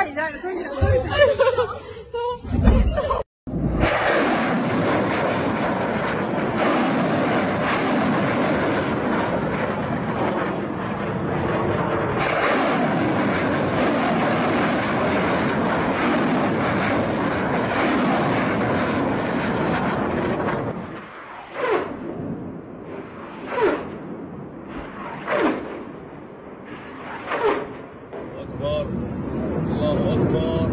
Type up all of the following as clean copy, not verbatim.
أكبر الله أكبر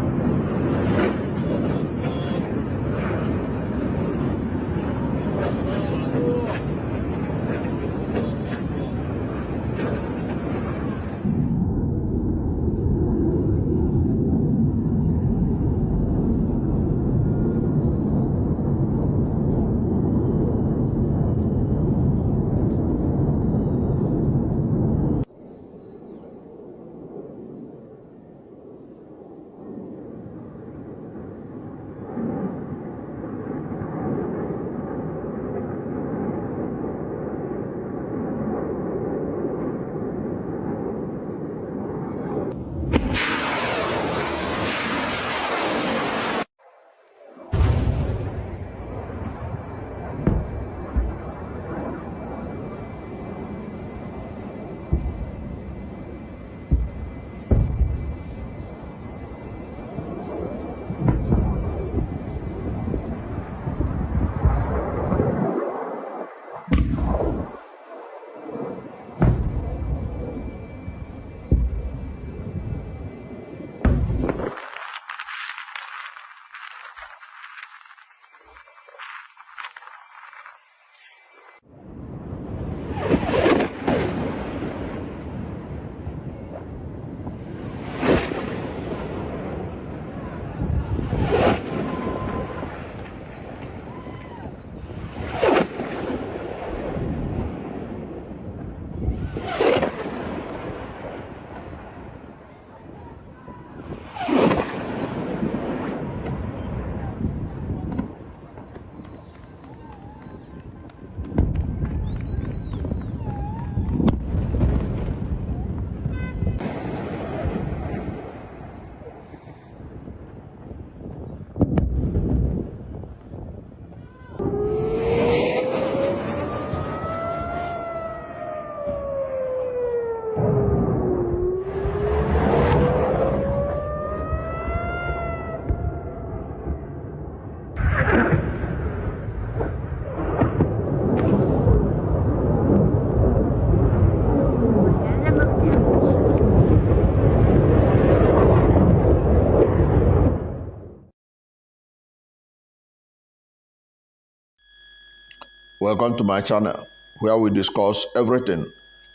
Welcome to my channel, where we discuss everything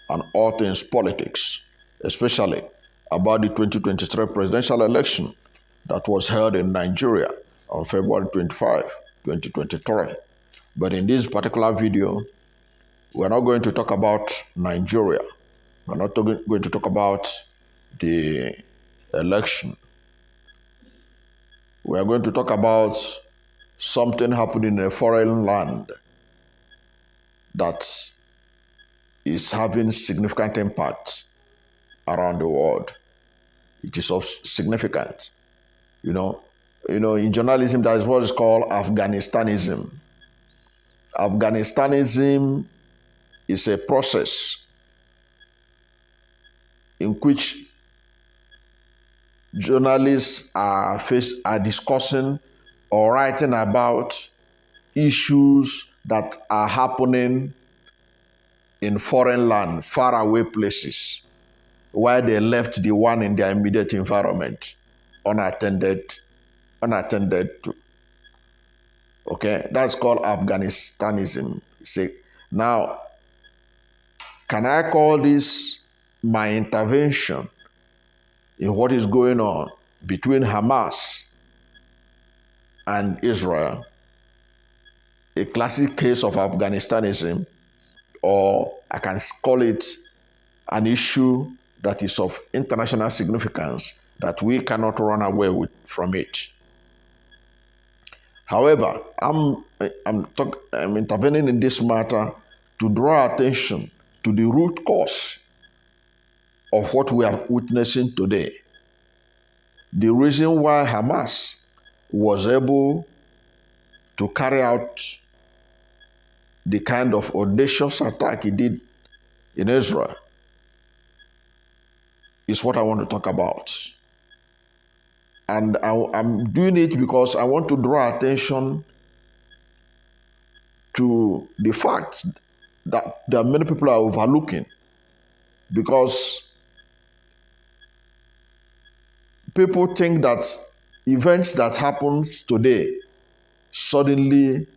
and all things politics, especially about the 2023 presidential election that was held in Nigeria on February 25, 2023. But in this particular video, we're not going to talk about Nigeria. We're not going to talk about the election. We are going to talk about something happening in a foreign land that is having significant impact around the world. It is of significance. You know, in journalism, that is what is called Afghanistanism. Afghanistanism is a process in which journalists are discussing or writing about issues that are happening in foreign land, faraway places, while they left the one in their immediate environment unattended to. Okay, that's called Afghanistanism. See, now, can I call this my intervention in what is going on between Hamas and Israel a classic case of Afghanistanism, or I can call it an issue that is of international significance that we cannot run away from it? However, I'm intervening in this matter to draw attention to the root cause of what we are witnessing today. the reason why Hamas was able to carry out the kind of audacious attack he did in Israel is what I want to talk about. And I'm doing it because I want to draw attention to the fact that there are many people are overlooking, because people think that events that happen today suddenly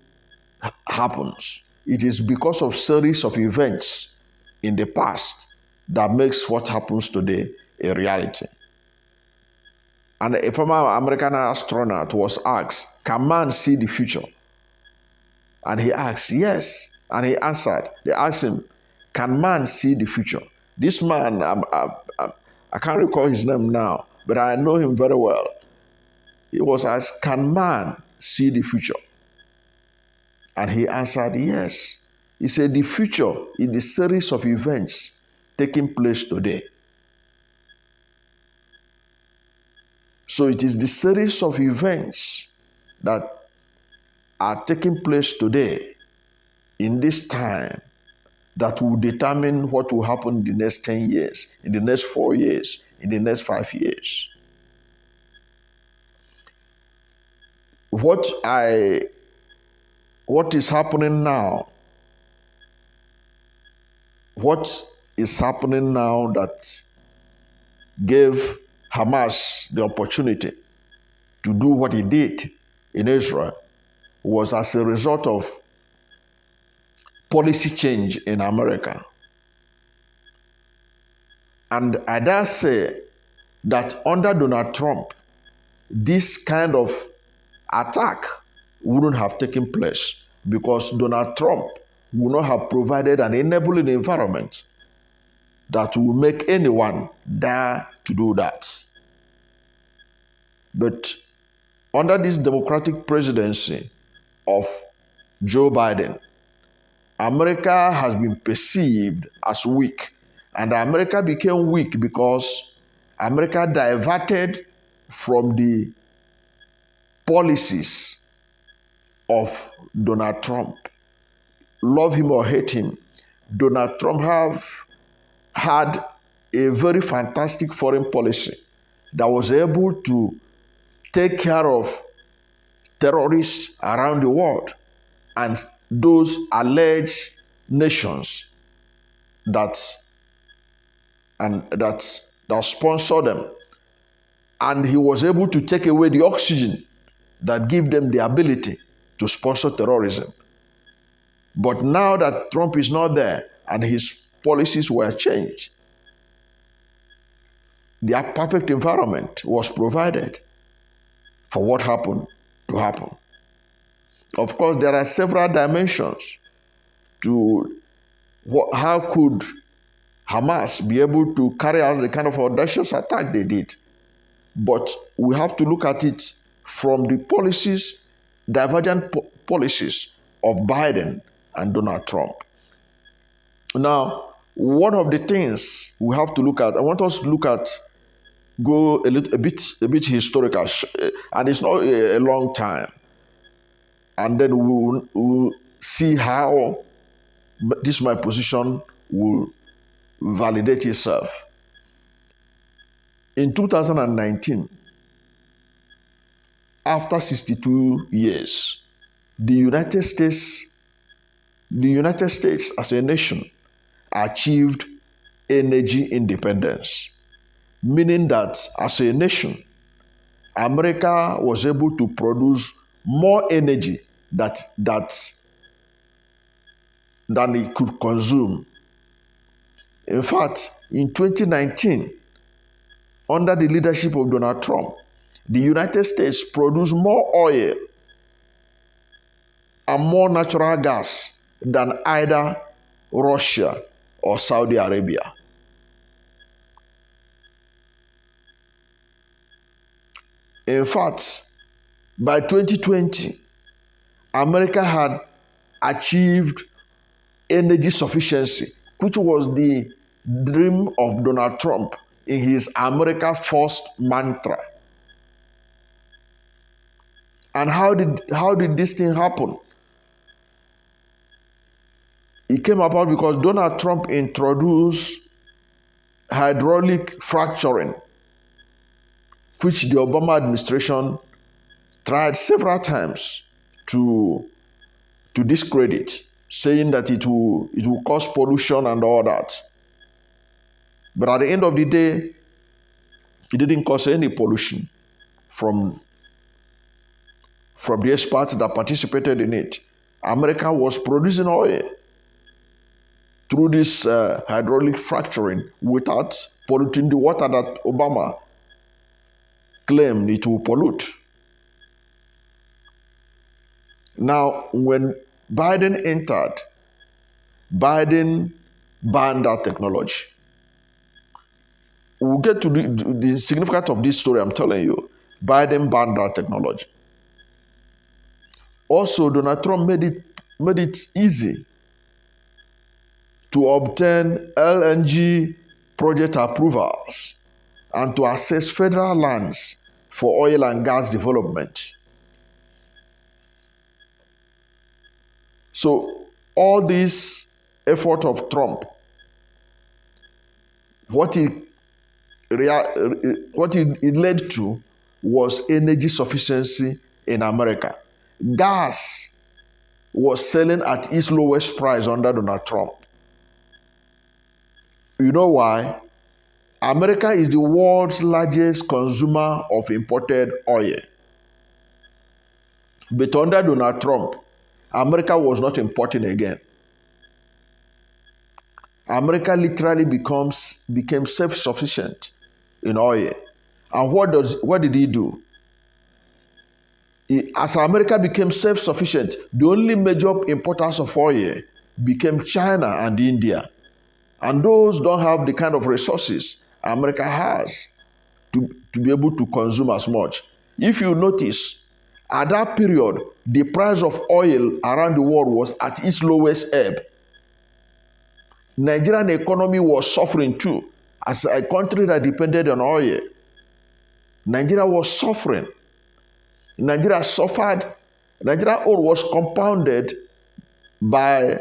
happens. It is because of series of events in the past that makes what happens today a reality. And a former American astronaut was asked, can man see the future? And he asked, yes. And he answered. They asked him, can man see the future? This man, I can't recall his name now, but I know him very well. He was asked, can man see the future? And he answered, yes. He said, the future is the series of events taking place today. So it is the series of events that are taking place today in this time that will determine what will happen in the next 10 years, in the next 4 years, in the next 5 years. What is happening now? What is happening now that gave Hamas the opportunity to do what he did in Israel was as a result of policy change in America. And I dare say that under Donald Trump, this kind of attack wouldn't have taken place, because Donald Trump would not have provided an enabling environment that will make anyone dare to do that. But under this Democratic presidency of Joe Biden, America has been perceived as weak. And America became weak because America diverted from the policies of Donald Trump. Love him or hate him, Donald Trump have had a very fantastic foreign policy that was able to take care of terrorists around the world and those alleged nations that sponsor them. And he was able to take away the oxygen that give them the ability to sponsor terrorism. But now that Trump is not there and his policies were changed, the perfect environment was provided for what happened to happen. Of course, there are several dimensions to how could Hamas be able to carry out the kind of audacious attack they did. But we have to look at it from the policies, divergent policies of Biden and Donald Trump. Now, one of the things we have to look at, I want us to look at, go a bit historical, and it's not a long time. And then we'll see how this my position will validate itself. In 2019, after 62 years, the United States as a nation achieved energy independence, meaning that as a nation, America was able to produce more energy than it could consume. In fact, in 2019, under the leadership of Donald Trump, the United States produced more oil and more natural gas than either Russia or Saudi Arabia. In fact, by 2020, America had achieved energy sufficiency, which was the dream of Donald Trump in his America First mantra. And how did this thing happen? It came about because Donald Trump introduced hydraulic fracturing, which the Obama administration tried several times to discredit, saying that it will cause pollution and all that. But at the end of the day, it didn't cause any pollution from the experts that participated in it. America was producing oil through this hydraulic fracturing without polluting the water that Obama claimed it will pollute. Now, when Biden entered, Biden banned that technology. We'll get to the significance of this story I'm telling you. Biden banned that technology. Also, Donald Trump made it easy to obtain LNG project approvals and to access federal lands for oil and gas development. So all this effort of Trump, what it led to was energy sufficiency in America. Gas was selling at its lowest price under Donald Trump. You know why? America is the world's largest consumer of imported oil. But under Donald Trump, America was not importing again. America literally became self-sufficient in oil. And what did he do? As America became self-sufficient, the only major importers of oil became China and India. And those don't have the kind of resources America has to be able to consume as much. If you notice, at that period, the price of oil around the world was at its lowest ebb. Nigerian economy was suffering too. As a country that depended on oil, Nigeria was suffering. Nigeria suffered. Nigeria oil was compounded by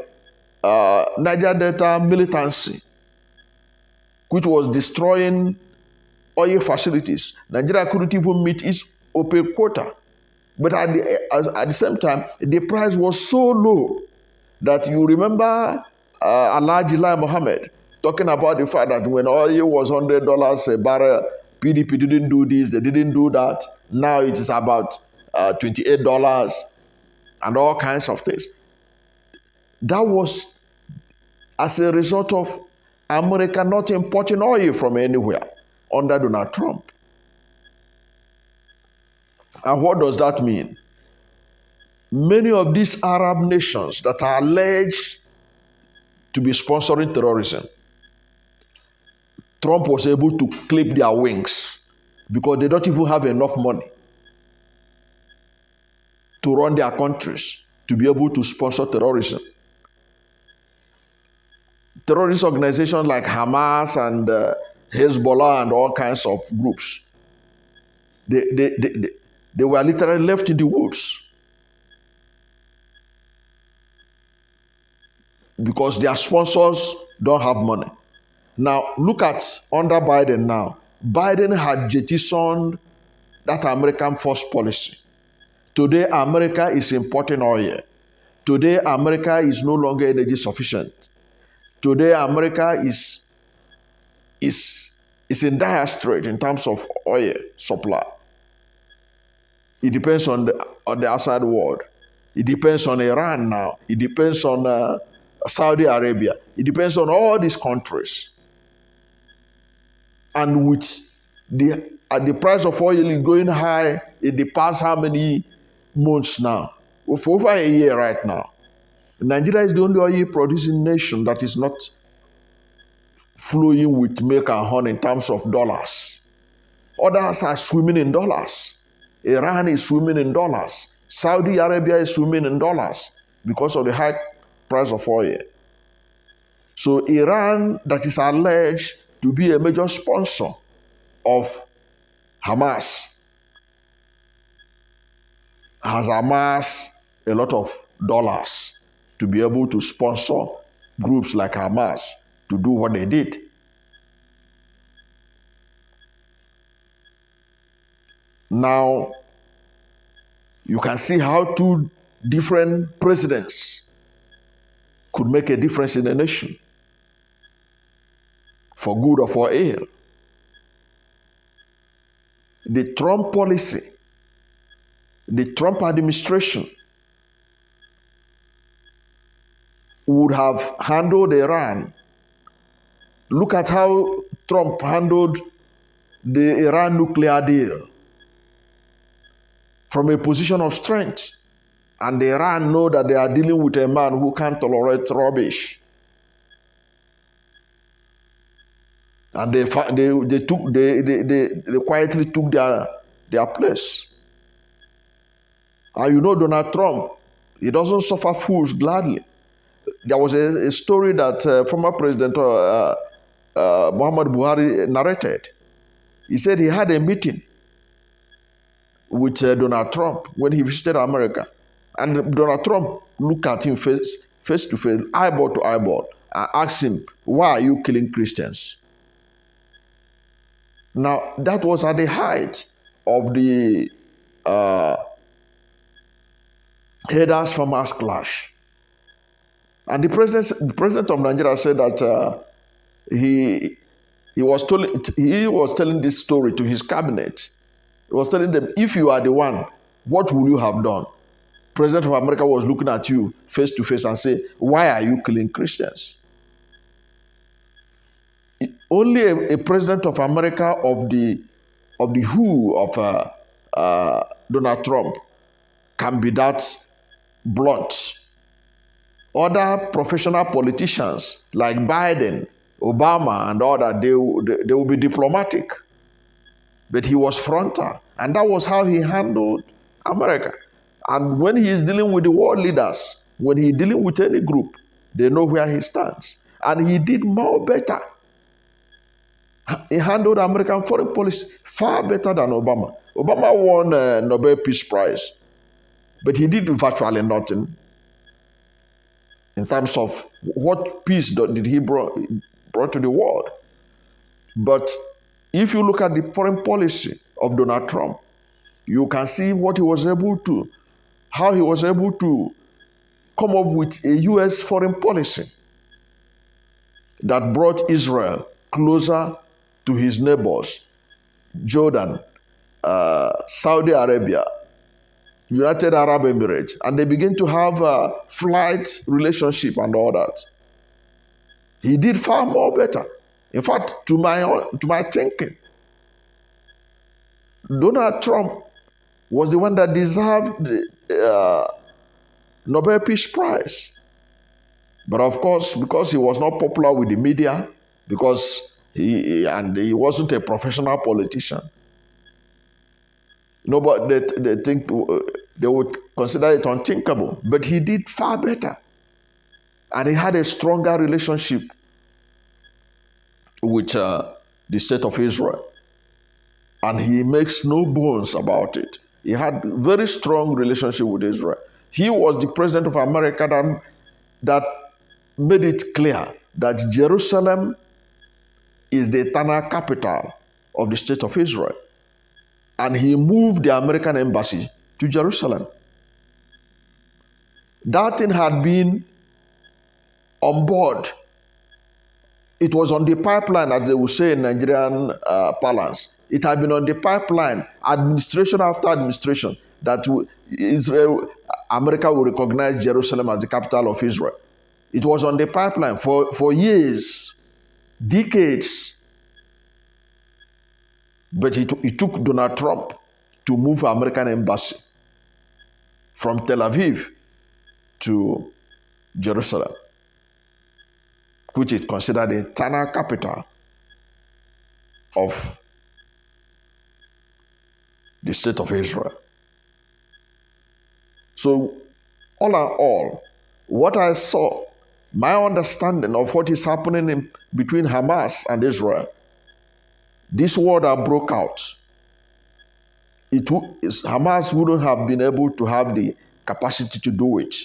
Niger Delta militancy, which was destroying oil facilities. Nigeria couldn't even meet its OPEC quota. But at the same time, the price was so low that you remember Alhaji Lai Mohammed talking about the fact that when oil was $100 a barrel, PDP didn't do this, they didn't do that. Now it is about $28 and all kinds of things. That was as a result of America not importing oil from anywhere under Donald Trump. And what does that mean? Many of these Arab nations that are alleged to be sponsoring terrorism, Trump was able to clip their wings because they don't even have enough money to run their countries to be able to sponsor terrorism. Terrorist organizations like Hamas and Hezbollah and all kinds of groups, they were literally left in the woods because their sponsors don't have money. Now, look at under Biden now. Biden had jettisoned that American first policy. Today, America is importing oil. Today, America is no longer energy sufficient. Today, America is in dire strait in terms of oil supply. It depends on the outside world. It depends on Iran now. It depends on Saudi Arabia. It depends on all these countries. And with the price of oil is going high in the past how many months now? For over a year right now. Nigeria is the only oil producing nation that is not flowing with milk and honey in terms of dollars. Others are swimming in dollars. Iran is swimming in dollars. Saudi Arabia is swimming in dollars because of the high price of oil. So Iran, that is alleged to be a major sponsor of Hamas, has amassed a lot of dollars to be able to sponsor groups like Hamas to do what they did. Now, you can see how two different presidents could make a difference in a nation, for good or for ill. The Trump policy, the Trump administration would have handled Iran. Look at how Trump handled the Iran nuclear deal from a position of strength. And Iran know that they are dealing with a man who can't tolerate rubbish. And they quietly took their place. And you know Donald Trump, he doesn't suffer fools gladly. There was a story that former President Muhammad Buhari narrated. He said he had a meeting with Donald Trump when he visited America. And Donald Trump looked at him face to face, eyeball to eyeball, and asked him, "Why are you killing Christians?" Now, that was at the height of the Hamas Hamas clash. And the president of Nigeria said that he was telling this story to his cabinet. He was telling them, if you are the one, what will you have done? President of America was looking at you face to face and say, why are you killing Christians? Only a president of America of the who of Donald Trump can be that blunt. Other professional politicians like Biden, Obama, and all that, they will be diplomatic. But he was frontal, and that was how he handled America. And when he is dealing with the world leaders, when he is dealing with any group, they know where he stands. And he did more better. He handled American foreign policy far better than Obama. Obama won a Nobel Peace Prize, but he did virtually nothing in terms of what peace did he brought to the world. But if you look at the foreign policy of Donald Trump, you can see what he was able to, how he was able to come up with a U.S. foreign policy that brought Israel closer to his neighbors, Jordan, Saudi Arabia, United Arab Emirates, and they begin to have a flight relationship and all that. He did far more better. In fact, to my thinking, Donald Trump was the one that deserved the Nobel Peace Prize. But of course, because he was not popular with the media, because he wasn't a professional politician, nobody they think they would consider it unthinkable. But he did far better, and he had a stronger relationship with the state of Israel, and he makes no bones about it. He had very strong relationship with Israel. He was the president of America that made it clear that Jerusalem is the eternal capital of the state of Israel. And he moved the American embassy to Jerusalem. That thing had been on board. It was on the pipeline, as they would say in Nigerian parlance. It had been on the pipeline, administration after administration, that America will recognize Jerusalem as the capital of Israel. It was on the pipeline for years, decades. But it took Donald Trump to move American embassy from Tel Aviv to Jerusalem, which is considered the eternal capital of the state of Israel. So, all in all, what I saw, my understanding of what is happening between Hamas and Israel, this war that broke out Hamas wouldn't have been able to have the capacity to do it.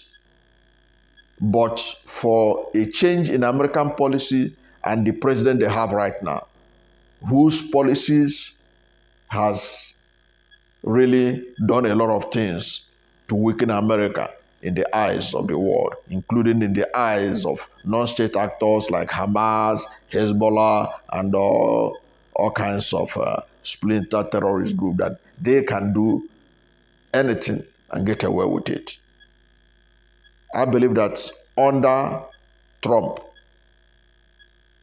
But for a change in American policy and the president they have right now, whose policies has really done a lot of things to weaken America in the eyes of the world, including in the eyes of non-state actors like Hamas, Hezbollah, and all kinds of splinter terrorist groups, that they can do anything and get away with it. I believe that under Trump,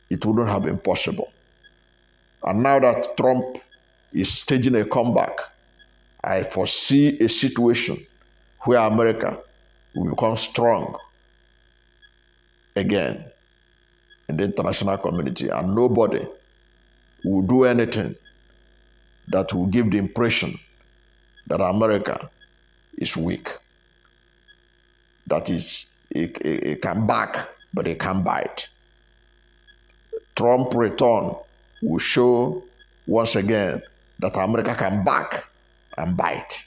it wouldn't have been possible. And now that Trump is staging a comeback, I foresee a situation where America will become strong again in the international community, and nobody will do anything that will give the impression that America is weak, that it can back, but it can bite. Trump return will show once again that America can back and bite.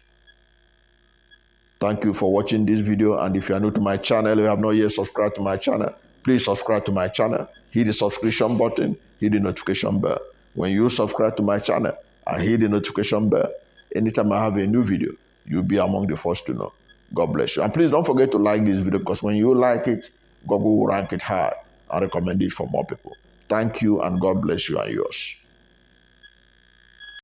Thank you for watching this video, and if you are new to my channel, you have not yet subscribed to my channel, please subscribe to my channel, hit the subscription button, hit the notification bell. When you subscribe to my channel and hit the notification bell, anytime I have a new video, you'll be among the first to know. God bless you. And please don't forget to like this video, because when you like it, Google will rank it high and recommend it for more people. Thank you, and God bless you and yours.